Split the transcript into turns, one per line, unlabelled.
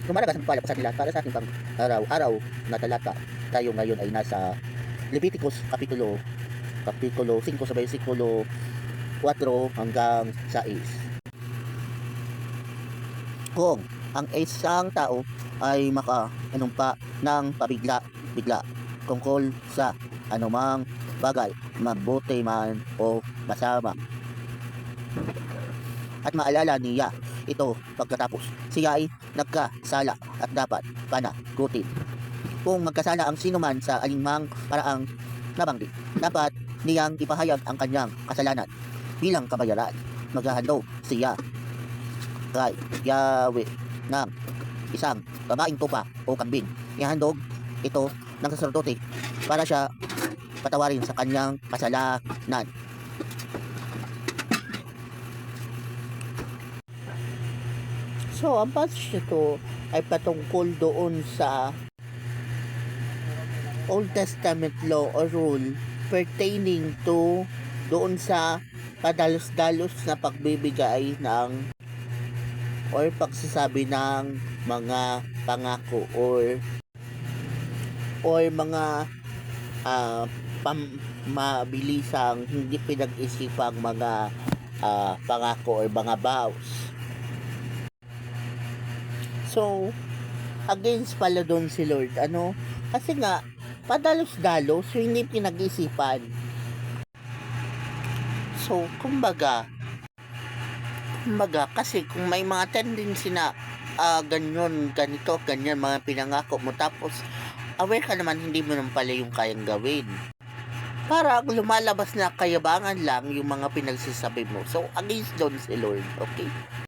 Lumalagas ang pala sa atin lahat para sa ating pang araw-araw na talata. Tayo ngayon ay nasa Leviticus Kapitulo 5 sa versikulo 4 hanggang 6. Kung ang isang tao ay makaanumpa ng pabigla-bigla tungkol sa anumang bagay, mabuti man o masama, at maalala niya ito pagkatapos, siya ay nagkasala at dapat panagutin. Kung magkasala ang sinuman sa alinmang paraang nabanggit, dapat niyang ipahayag ang kanyang kasalanan bilang kabayaran. Maghahandog siya kay Yahweh ng isang babaeng tupa o kambing. Ihandog ito ng saserdote para siya patawarin sa kanyang kasalanan. So, ang passage nito ay patungkol doon sa Old Testament law or rule pertaining to doon sa padalos-dalos na pagbibigay ng or pagsasabi ng mga pangako or mga mabilisang hindi pinag-isipang mga pangako or mga vows. So, against pala doon si Lord. Kasi nga, padalos-dalos, so hindi pinag-isipan. So, kumbaga, kasi kung may mga tendency na ganito, ganyan mga pinangako mo, tapos aware ka naman, hindi mo naman pala yung kayang gawin. Para lumalabas na kayabangan lang yung mga pinagsasabi mo. So, against doon si Lord, okay?